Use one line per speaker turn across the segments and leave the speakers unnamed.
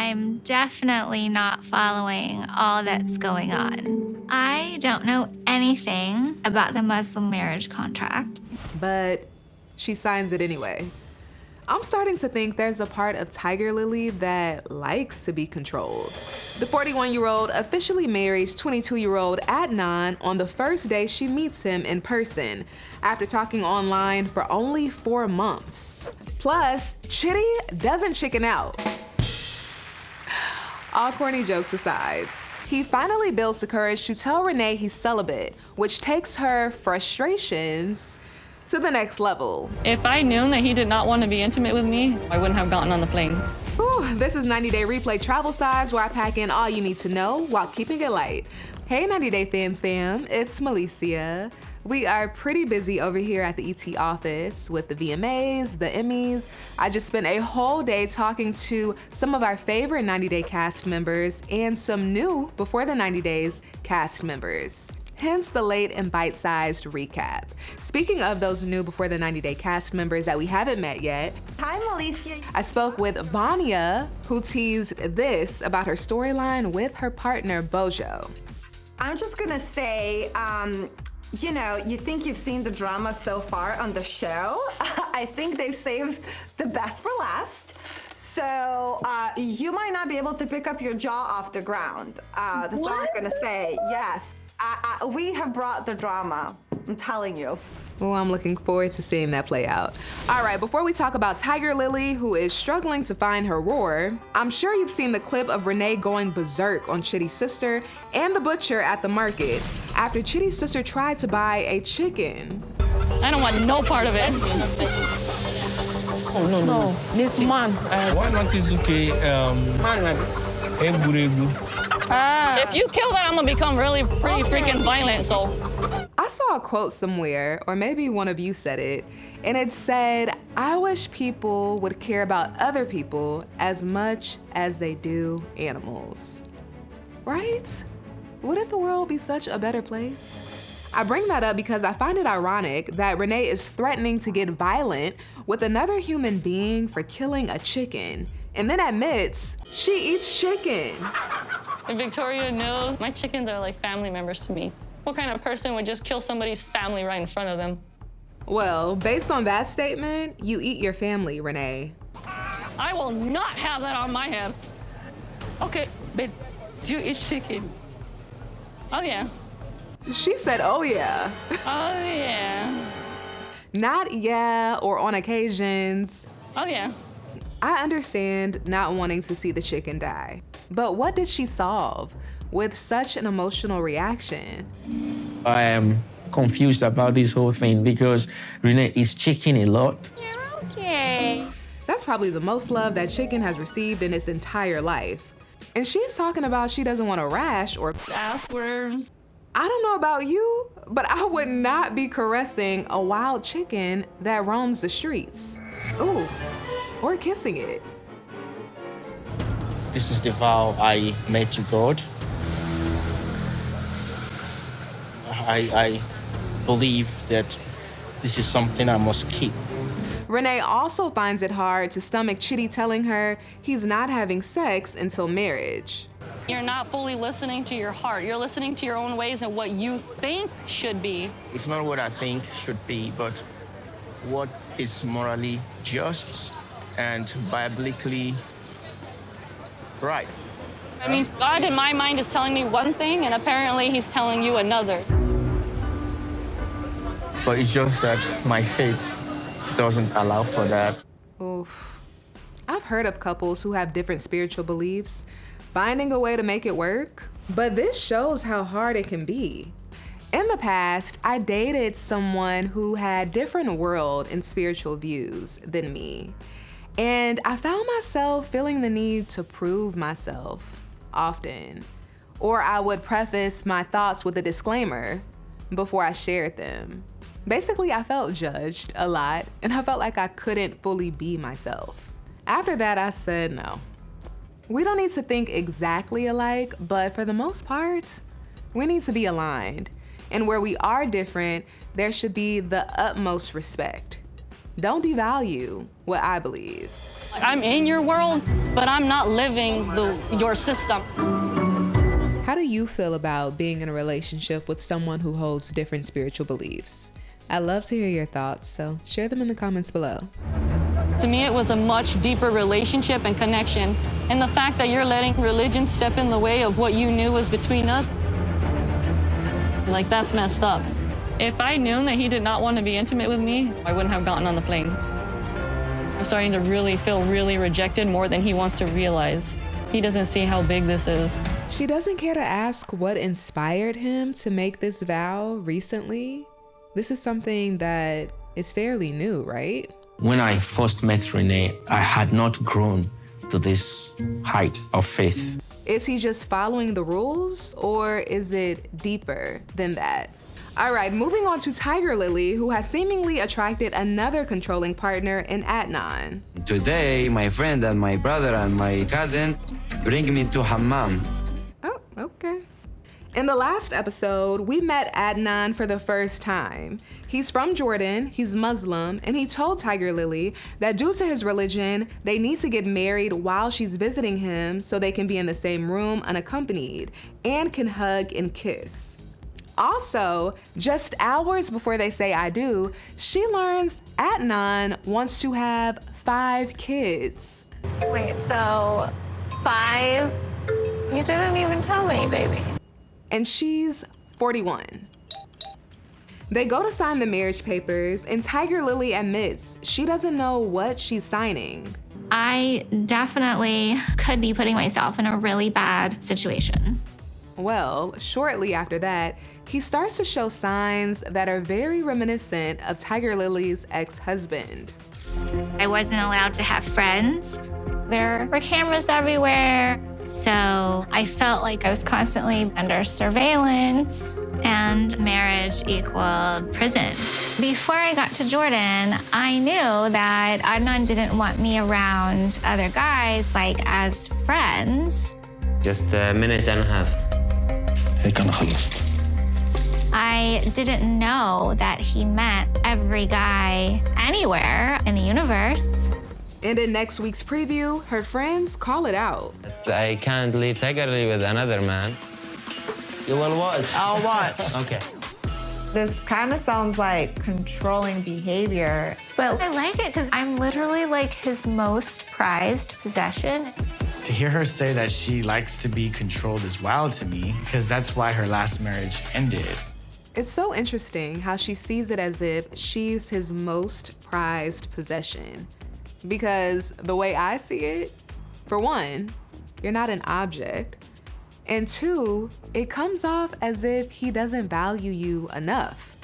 I'm definitely not following all that's going on. I don't know anything about the Muslim marriage contract.
But she signs it anyway. I'm starting to think there's a part of Tigerlily that likes to be controlled. The 41-year-old officially marries 22-year-old Adnan on the first day she meets him in person, after talking online for only 4 months. Plus, Chidi doesn't chicken out. All corny jokes aside, he finally builds the courage to tell Rayne he's celibate, which takes her frustrations to the next level.
If I knew that he did not want to be intimate with me, I wouldn't have gotten on the plane.
Whew, this is 90 Day Replay travel size, where I pack in all you need to know while keeping it light. Hey 90 Day fans fam, it's Melicia. We are pretty busy over here at the ET office with the VMAs, the Emmys. I just spent a whole day talking to some of our favorite 90 Day cast members and some new Before the 90 Days cast members. Hence the late and bite-sized recap. Speaking of those new Before the 90 Day cast members that we haven't met yet,
hi, Melicia.
I spoke with Vanya, who teased this about her storyline with her partner, Bojo.
I'm just gonna say, you know, you think you've seen the drama so far on the show. I think they've saved the best for last. So you might not be able to pick up your jaw off the ground. That's all I'm gonna say, yes. We have brought the drama, I'm telling you.
Well, I'm looking forward to seeing that play out. All right, before we talk about Tigerlily, who is struggling to find her roar, I'm sure you've seen the clip of Rayne going berserk on Chidi's sister and the butcher at the market after Chidi's sister tried to buy a chicken.
I don't want no part of it.
Oh, no. Man.
Why not is okay?
If you kill that, I'm gonna become really pretty freaking violent, so.
I saw a quote somewhere, or maybe one of you said it, and it said, I wish people would care about other people as much as they do animals. Right? Wouldn't the world be such a better place? I bring that up because I find it ironic that Rayne is threatening to get violent with another human being for killing a chicken, and then admits she eats chicken.
If Victoria knows, my chickens are like family members to me. What kind of person would just kill somebody's family right in front of them?
Well, based on that statement, you eat your family, Rayne.
I will not have that on my head.
Okay, but do you eat chicken?
Oh, yeah.
She said, oh yeah.
Oh, yeah.
Not yeah, or on occasions.
Oh, yeah.
I understand not wanting to see the chicken die, but what did she solve with such an emotional reaction?
I am confused about this whole thing because Rayne is chicken a lot.
You're okay.
That's probably the most love that chicken has received in its entire life. And she's talking about she doesn't want a rash or
Ass worms.
I don't know about you, but I would not be caressing a wild chicken that roams the streets. Ooh, or kissing it.
This is the vow I made to God. I believe that this is something I must keep.
Rayne also finds it hard to stomach Chidi telling her he's not having sex until marriage.
You're not fully listening to your heart. You're listening to your own ways and what you think should be.
It's not what I think should be, but what is morally just and biblically right.
I mean, God in my mind is telling me one thing, and apparently he's telling you another.
But it's just that my faith doesn't allow for that.
Oof. I've heard of couples who have different spiritual beliefs finding a way to make it work, but this shows how hard it can be. In the past, I dated someone who had different world and spiritual views than me, and I found myself feeling the need to prove myself often, or I would preface my thoughts with a disclaimer before I shared them. Basically, I felt judged a lot, and I felt like I couldn't fully be myself. After that, I said no. We don't need to think exactly alike, but for the most part, we need to be aligned. And where we are different, there should be the utmost respect. don't devalue what I believe.
I'm in your world, but I'm not living your system.
How do you feel about being in a relationship with someone who holds different spiritual beliefs? I'd love to hear your thoughts, so share them in the comments below.
To me, it was a much deeper relationship and connection. And the fact that you're letting religion step in the way of what you knew was between us, like, that's messed up. If I knew that he did not want to be intimate with me, I wouldn't have gotten on the plane. I'm starting to really feel really rejected more than he wants to realize. He doesn't see how big this is.
She doesn't care to ask what inspired him to make this vow recently. This is something that is fairly new, right?
When I first met Rayne, I had not grown to this height of faith.
Is he just following the rules, or is it deeper than that? All right, moving on to Tigerlily, who has seemingly attracted another controlling partner in Adnan.
Today, my friend and my brother and my cousin bring me to hammam.
Oh, okay. In the last episode, we met Adnan for the first time. He's from Jordan, he's Muslim, and he told Tigerlily that due to his religion, they need to get married while she's visiting him so they can be in the same room unaccompanied and can hug and kiss. Also, just hours before they say I do, she learns Adnan wants to have 5 kids.
Wait, so 5? You didn't even tell me, baby.
And she's 41. They go to sign the marriage papers, and Tigerlily admits she doesn't know what she's signing.
I definitely could be putting myself in a really bad situation.
Well, shortly after that, he starts to show signs that are very reminiscent of Tigerlily's ex-husband.
I wasn't allowed to have friends. There were cameras everywhere. So I felt like I was constantly under surveillance, and marriage equaled prison. Before I got to Jordan, I knew that Adnan didn't want me around other guys, like as friends.
Just a minute and a half.
I didn't know that he met every guy anywhere in the universe.
And in next week's preview, her friends call it out.
I can't leave Tigerlily with another man. You will watch.
I'll watch.
Okay.
This kind of sounds like controlling behavior.
But I like it because I'm literally like his most prized possession.
To hear her say that she likes to be controlled is wild to me, because that's why her last marriage ended.
It's so interesting how she sees it as if she's his most prized possession. Because the way I see it, for one, you're not an object. And 2, it comes off as if he doesn't value you enough.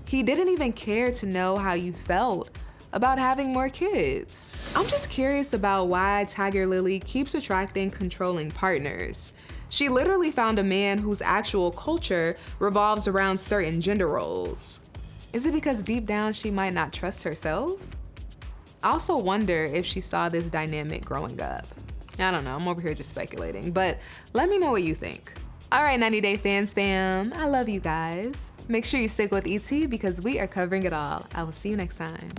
He didn't even care to know how you felt about having more kids. I'm just curious about why Tigerlily keeps attracting controlling partners. She literally found a man whose actual culture revolves around certain gender roles. Is it because deep down she might not trust herself? I also wonder if she saw this dynamic growing up. I don't know, I'm over here just speculating, but let me know what you think. All right, 90 Day Fans fam, I love you guys. Make sure you stick with ET because we are covering it all. I will see you next time.